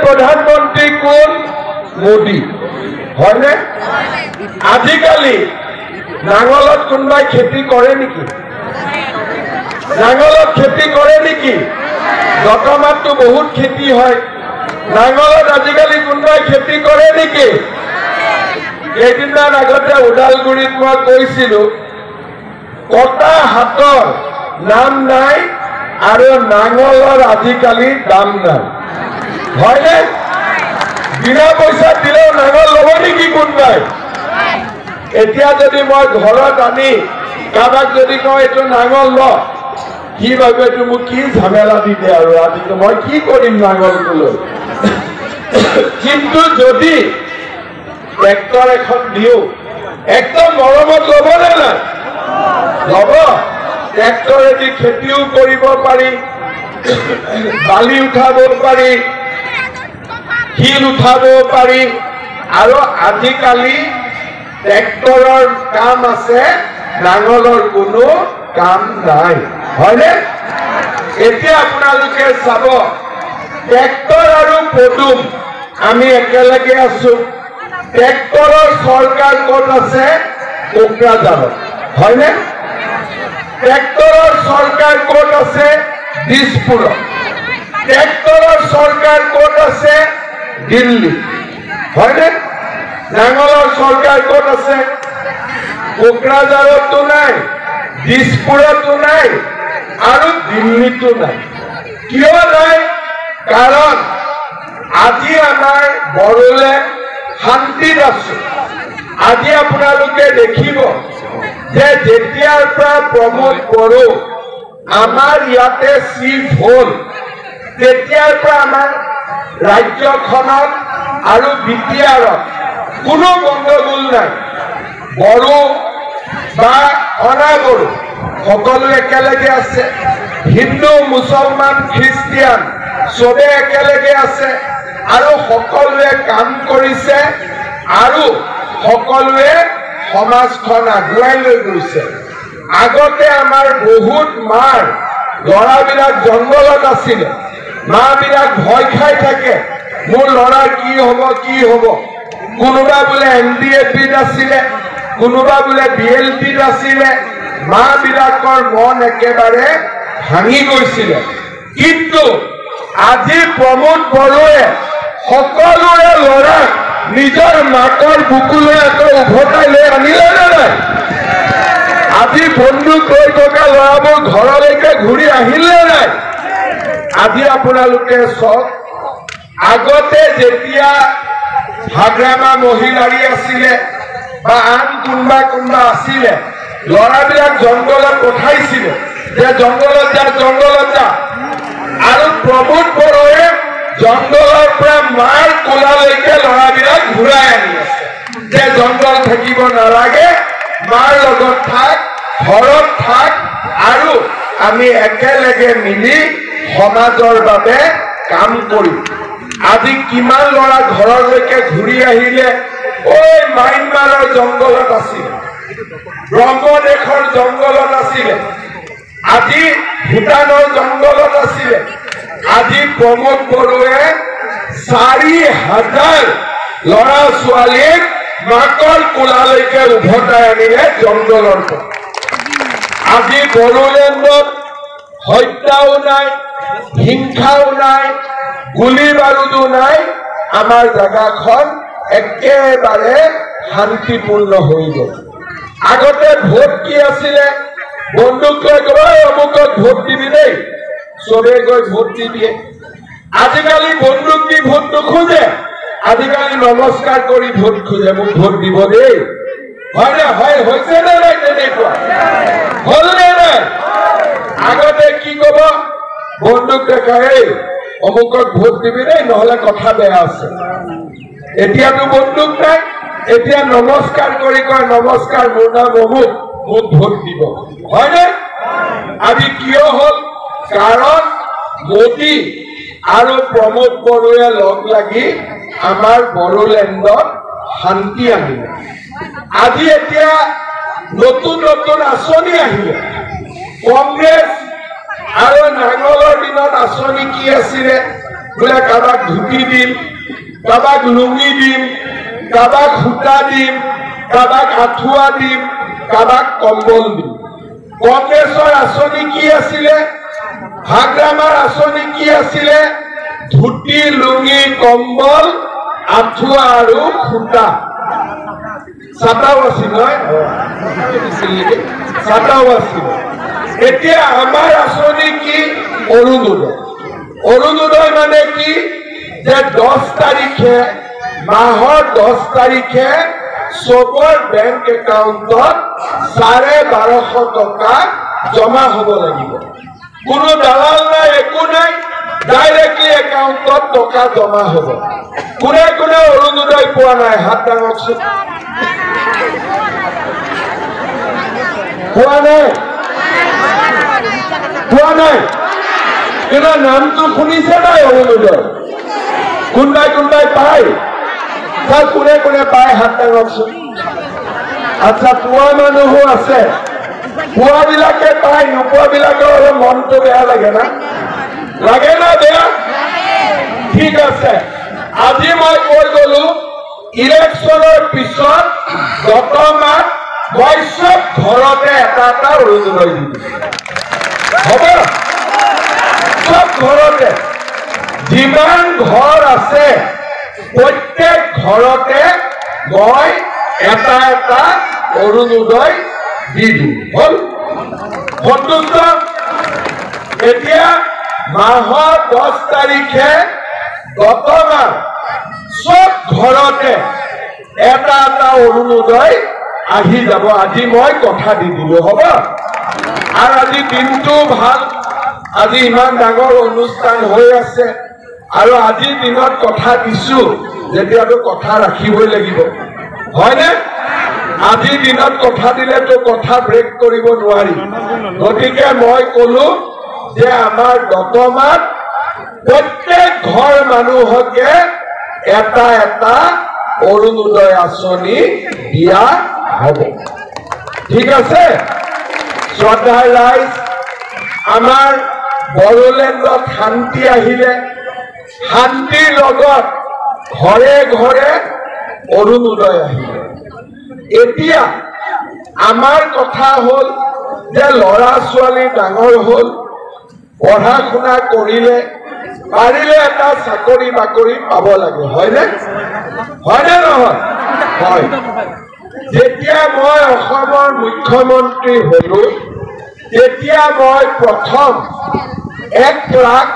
প্ৰধানমন্ত্ৰী কোন মোদী হয়নে আজিকালি নাঙলত কোনবাই খেতি কৰে নেকি নাঙলত খেতি কৰে নেকি দতমাতটো বহুত খেতি হয় নাঙলত আজিকালি কোনবাই খেতি কৰে নেকি কেইদিনমান আগতে ওদালগুৰিত মই কৈছিলো কটা হাতৰ নাম নাই আৰু নাঙলৰ আজিকালি দাম নাই হয়নে বিনা পইচা দিলেও নাঙল ল'ব নেকি কোনবাই এতিয়া যদি মই ঘৰত আনি কাৰোবাক যদি কওঁ এইটো নাঙল ল কি ভাবে এইটো মোক কি ঝামেলা দি দিয়ে আৰু আজিতো মই কি কৰিম নাঙলটো লৈ কিন্তু যদি ট্ৰেক্টৰ এখন দিও একদম মৰমত ল'ব নে নাই ল'ব ট্ৰেক্টৰেদি খেতিও কৰিব পাৰি বালি উঠাব পাৰি শিল উঠাব পাৰি আৰু আজিকালি ট্ৰেক্টৰৰ কাম আছে নাঙলৰ কোনো কাম নাই হয়নে এতিয়া আপোনালোকে চাব ট্ৰেক্টৰ আৰু পদুম আমি একেলগে আছো ট্ৰেক্টৰৰ চৰকাৰ ক'ত আছে কোকৰাঝাৰত হয়নে ট্ৰেক্টৰৰ চৰকাৰ ক'ত আছে দিছপুৰত ট্ৰেক্টৰৰ চৰকাৰ ক'ত আছে দিল্লী হয়নে নাঙলৰ চৰকাৰ ক'ত আছে কোকৰাঝাৰতো নাই দিছপুৰতো নাই আৰু দিল্লীতো নাই কিয় নাই কাৰণ আজি আমাৰ বড়োলেণ্ড শান্তিত আছে আজি আপোনালোকে দেখিব যে যেতিয়াৰ পৰা প্ৰমোদ বড়ো আমাৰ ইয়াতে চিফ হ'ল তেতিয়াৰ পৰা আমাৰ ৰাজ্যখনত আৰু বিটিআৰত কোনো গণ্ডগোল নাই বড়ো বা অনাবড়ো সকলো একেলগে আছে হিন্দু মুছলমান খ্ৰীষ্টিয়ান চবে একেলগে আছে আৰু সকলোৱে কাম কৰিছে আৰু সকলোৱে সমাজখন আগুৱাই লৈ গৈছে আগতে আমাৰ বহুত মাৰ ল'ৰাবিলাক জংগলত আছিলে মাবিলাক ভয় খাই থাকে মোৰ ল'ৰা কি হ'ব কোনোবা বোলে NDAPত আছিলে কোনোবা বোলে BLTত আছিলে মাবিলাকৰ মন একেবাৰে ভাঙি গৈছিলে কিন্তু আজি প্ৰমোদ বড়োৱে সকলোৰে ল'ৰাক নিজৰ মাকৰ বুকুলৈ আকৌ উভতাই লৈ আনিলে নে নাই আজি বন্দুক লৈ থকা ল'ৰাবোৰ ঘৰলৈকে ঘূৰি আহিলে নাই আজি আপোনালোকে চাওক আগতে যেতিয়া হাগ্ৰামা মহিলাৰী আছিলে বা আন কোনোবা আছিলে ল'ৰাবিলাক জংগলত পঠাইছিলে যে জংগলত যা আৰু প্ৰমোদ বড়োৱে জংগলৰ পৰা মাৰ কোলালৈকে ল'ৰাবিলাক ঘূৰাই আনি আছে যে জংগল থাকিব নালাগে মাৰ লগত থাক ঘৰত থাক আৰু আমি একেলগে মিলি সমাজৰ বাবে কাম কৰিম আজি কিমান ল'ৰা ঘৰলৈকে ঘূৰি আহিলে ঐ মাইনমাৰৰ জংগলত আছিলে ব্ৰহ্মদেশৰ জংগলত আছিলে আজি ভূটানৰ জংগলত আছিলে আজি প্ৰমোদ বড়োৱে 4,000 ল'ৰা ছোৱালীক মাকৰ কোলালৈকে উভতাই আনিলে জংগলৰ পৰা আজি বড়োলেণ্ডত হত্যাও নাই হিংসাও নাই গুলি বাৰুদো নাই আমাৰ জাগাখন একেবাৰে শান্তিপূৰ্ণ হৈ গ'ল আগতে ভোট কি আছিলে বন্দুক লৈ গৈ অমুকত ভোট দিবি দেই চবে গৈ ভোট দি দিয়ে আজিকালি বন্দুক দি ভোট নোখোজে আজিকালি নমস্কাৰ কৰি ভোট খোজে মোক ভোট দিব দেই হয়নে হৈছে নে নাই তেনেকুৱা হ'ল নে নাই আগতে কি ক'ব বন্দুক দেখাই অমুকত ভোট দিবি দেই নহ'লে কথা বেয়া আছে এতিয়াতো বন্দুক নাই এতিয়া নমস্কাৰ কৰি কয় নমস্কাৰ মোৰ নাম অমুক মোক ভোট দিব হয়নে আজি কিয় হ'ল কাৰণ মোদী আৰু প্ৰমোদ বড়োৱে লগ লাগি আমাৰ বড়োলেণ্ডত শান্তি আনিলে আজি এতিয়া নতুন আঁচনি আহিলে কংগ্ৰেছ আৰু নাঙলৰ দিনত আঁচনি কি আছিলে বোলে কাৰোবাক ধুতি দিম, কাৰোবাক লুঙি দিম, কাৰোবাক সূতা দিম, কাৰোবাক আঁঠুৱা দিম, কাৰোবাক কম্বল দিম। কংগ্ৰেছৰ আঁচনি কি আছিলে? ভাগ্ৰামাৰ আঁচনি কি আছিলে? ধুতি, লুঙি, কম্বল, আঁঠুৱা আৰু সূতা। ছাতাও আছিল নহয়, ছাতাও আছিল। এতিয়া আমাৰ আঁচনি কি? অৰুণোদয়। অৰুণোদয় মানে কি? যে 10 তাৰিখে, মাহৰ 10 তাৰিখে চবৰ বেংক একাউণ্টত 1250 টকা জমা হ'ব লাগিব। কোনো দালাল নাই, একো নাই, ডাইৰেক্টলি একাউণ্টত টকা জমা হ'ব। কোনে কোনে অৰুণোদয় পোৱা নাই? হাত দাঙকচোন। পোৱা নাই? পোৱা নাই? কিন্তু নামটো শুনিছে নাই অৰুণোদয়? কোনবাই কোনবাই পায়? কোনে কোনে পায়? হাত দাঙকচোন। আচ্ছা, পোৱা মানুহো আছে। পোৱাবিলাকে পায়, নোপোৱাবিলাকৰ অলপ মনটো বেয়া লাগে না? লাগে না বেয়া? ঠিক আছে, আজি মই কৈ গলো ইলেকশ্যনৰ পিছত গত মাহ মই চব ঘৰতে এটা এটা অৰুণোদয় দি দিম। হ'ব? চব ঘৰতে যিমান ঘৰ আছে প্ৰত্যেক ঘৰতে মই এটা এটা অৰুণোদয় দি দিম। হ'ল? সন্তুষ্ট? এতিয়া মাহৰ 10 তাৰিখে গত মাহ চব ঘৰতে এটা এটা অৰুণোদয় আহি যাব। আজি মই কথা দি দিলো। হ'ব? আৰু আজি দিনটো ভাল, আজি ইমান ডাঙৰ অনুষ্ঠান হৈ আছে আৰু আজিৰ দিনত কথা দিছো যেতিয়াতো কথা ৰাখিবই লাগিব, হয়নে? আজিৰ দিনত কথা দিলেতো কথা ব্ৰেক কৰিব নোৱাৰি। গতিকে মই কলো যে আমাৰ গত মাহ প্ৰত্যেক ঘৰ মানুহকে এটা এটা অৰুণোদয় আঁচনি দিয়া হ'ব। ঠিক আছে? শ্ৰদ্ধাৰ ৰাইজ, আমাৰ বড়োলেণ্ডত শান্তি আহিলে, শান্তিৰ লগত ঘৰে ঘৰে অৰুণোদয় আহিলে। এতিয়া আমাৰ কথা হ'ল যে ল'ৰা ছোৱালী ডাঙৰ হ'ল, পঢ়া শুনা কৰিলে, পাৰিলে এটা চাকৰি বাকৰি পাব লাগে, হয়নে? হয়নে নহয়? হয়। যেতিয়া মই অসমৰ মুখ্যমন্ত্ৰী হলো তেতিয়া মই প্ৰথম 1 লাখ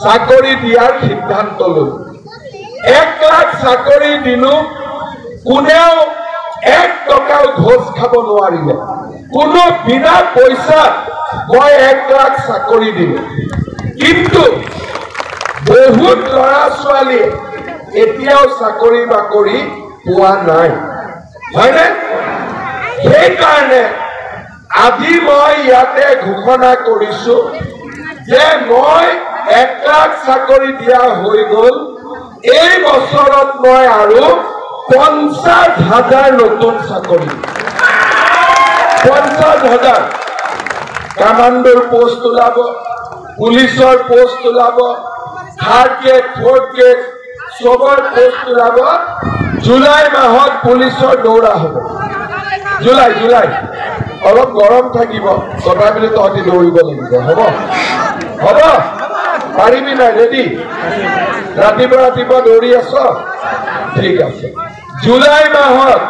চাকৰি দিয়াৰ সিদ্ধান্ত ললো। 1 লাখ চাকৰি দিলো, কোনেও 1 টকাও ঘোষ খাব নোৱাৰিলে। কোনো বিনা পইচাত মই 1 লাখ চাকৰি দিলো। কিন্তু বহুত ল'ৰা ছোৱালীয়ে এতিয়াও চাকৰি বাকৰি পোৱা নাই, হয়নে? সেইকাৰণে আজি মই ইয়াতে ঘোষণা কৰিছো যে মই 1 লাখ চাকৰি দিয়া হৈ গ'ল। এই বছৰত মই আৰু 50,000 নতুন চাকৰি, 50,000 কামাণ্ডৰ পোষ্ট ওলাব, পুলিচৰ পোষ্ট ওলাব, 3rd গ্ৰেড 4th গ্ৰেড চবৰ পোষ্ট ওলাব। জুলাই মাহত পুলিচৰ দৌৰা হ'ব। জুলাই অলপ গৰম থাকিব, তথাপিতো তহঁতি দৌৰিব লাগিব। হ'ব? হ'ব? পাৰিবি নাই? ৰেডি? ৰাতিপুৱা দৌৰি আছ? ঠিক আছে। জুলাই মাহত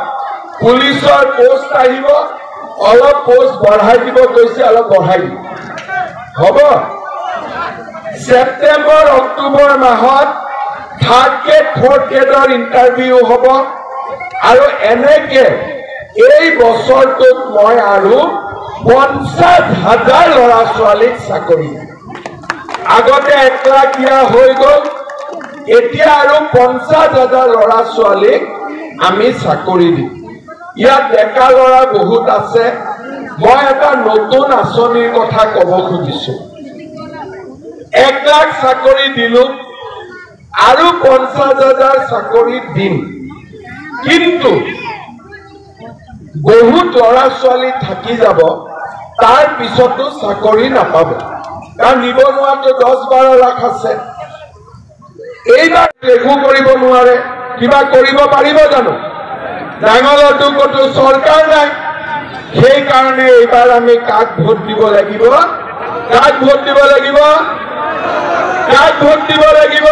পুলিচৰ পোষ্ট আহিব, অলপ পোষ্ট বঢ়াই দিব কৈছে, অলপ বঢ়াই দিব। হ'ব? ছেপ্টেম্বৰ অক্টোবৰ মাহত 3rd গ্ৰেড 4th গ্ৰেডৰ ইণ্টাৰভিউ হ'ব। আৰু এনেকে এই বছৰটোত মই আৰু 50,000 ল'ৰা ছোৱালীক চাকৰি দিম। আগতে 1 লাখ দিয়া হৈ গ'ল, এতিয়া আৰু 50,000 ল'ৰা ছোৱালীক আমি চাকৰি দিম। ইয়াত ডেকা ল'ৰা বহুত আছে। মই এটা নতুন আঁচনিৰ কথা ক'ব খুজিছো। 1 লাখ চাকৰি দিলো, আৰু 50,000 চাকৰি দিম। কিন্তু বহুত ল'ৰা ছোৱালী থাকি যাব, তাৰ পিছতো চাকৰি নাপাব। কাৰণ নিবনুৱাটো 10-12 লাখ আছে। এইবাৰ একো কৰিব নোৱাৰে, কিবা কৰিব পাৰিব জানো? নাঙলতো ক'তো চৰকাৰ নাই। সেইকাৰণে এইবাৰ আমি কাক ভোট দিব লাগিব? কাক ভোট দিব লাগিব? কাক ভোট দিব লাগিব?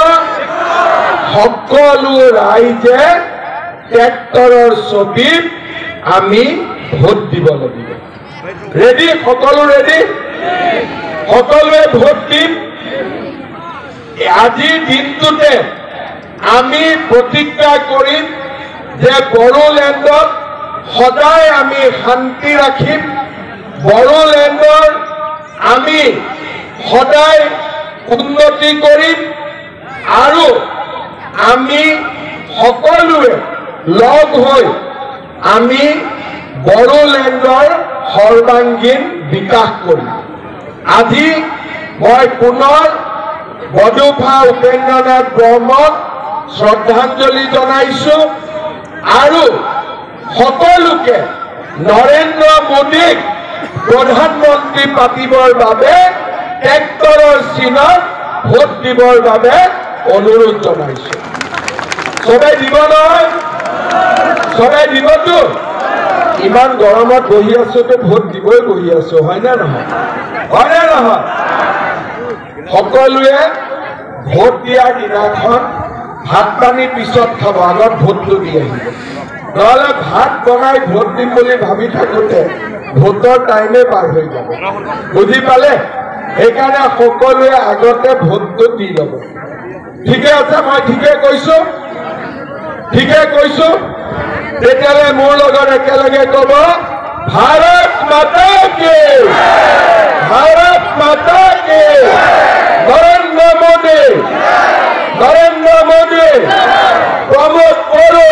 সকলো ৰাইজে ট্ৰেক্টৰৰ ছবিত আমি ভোট দিব লাগিব। ৰেডি? সকলো ৰেডি? সকলোৱে ভোট দিম। আজিৰ দিনটোতে আমি প্ৰতিজ্ঞা কৰিম যে বড়োলেণ্ডত সদায় আমি শান্তি ৰাখিম, বড়োলেণ্ডৰ আমি সদায় উন্নতি কৰিম আৰু আমি সকলোৱে লগ হৈ আমি বড়োলেণ্ডৰ সৰ্বাংগীন বিকাশ কৰিম। আজি মই পুনৰ বডোফা উপেন্দ্ৰনাথ ব্ৰহ্মক শ্ৰদ্ধাঞ্জলি জনাইছো আৰু সকলোকে নৰেন্দ্ৰ মোদীক প্ৰধানমন্ত্ৰী পাতিবৰ বাবে ট্ৰেক্টৰৰ চিনত ভোট দিবৰ বাবে অনুৰোধ জনাইছো। সবাই দিব নহয়? সবাই দিবতো? ইমান গৰমত বহি আছো তো ভোট দিবই বহি আছো, হয় নে নহয়? হয় নে নহয়? সকলোৱে ভোট দিয়াৰ দিনাখন ভাত পানী পিছত খাব, আগত ভোটটো দি আহিব। নহলে ভাত বনাই ভোট দিম বুলি ভাবি থাকোতে ভোটৰ টাইমে পাৰ হৈ যাব। বুজি পালে? সেইকাৰণে সকলোৱে আগতে ভোটটো দি ল'ব। ঠিকে আছে? মই ঠিকে কৈছো? ঠিকে কৈছো? তেতিয়াহ'লে মোৰ লগত একেলগে ক'ব, ভাৰত মাতা কি, ভাৰত মাতা কি, নৰেন্দ্ৰ মোদী, নৰেন্দ্ৰ মোদী, প্ৰমোদ বড়ো,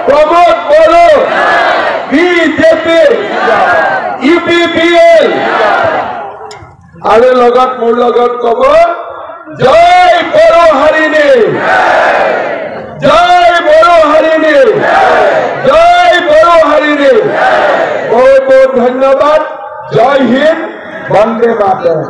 প্ৰমোদ বড়ো, বিজেপি, ইউপিপিএল আৰু লগত মোৰ লগত ক'ব, জয় বড়ো হাৰিণী, জয় বড়ো হাৰিণী, জয় বড়ো হাৰিণী। বহুত বহুত ধন্যবাদ। জয় হিন্দ, বন্দে মাতৰম।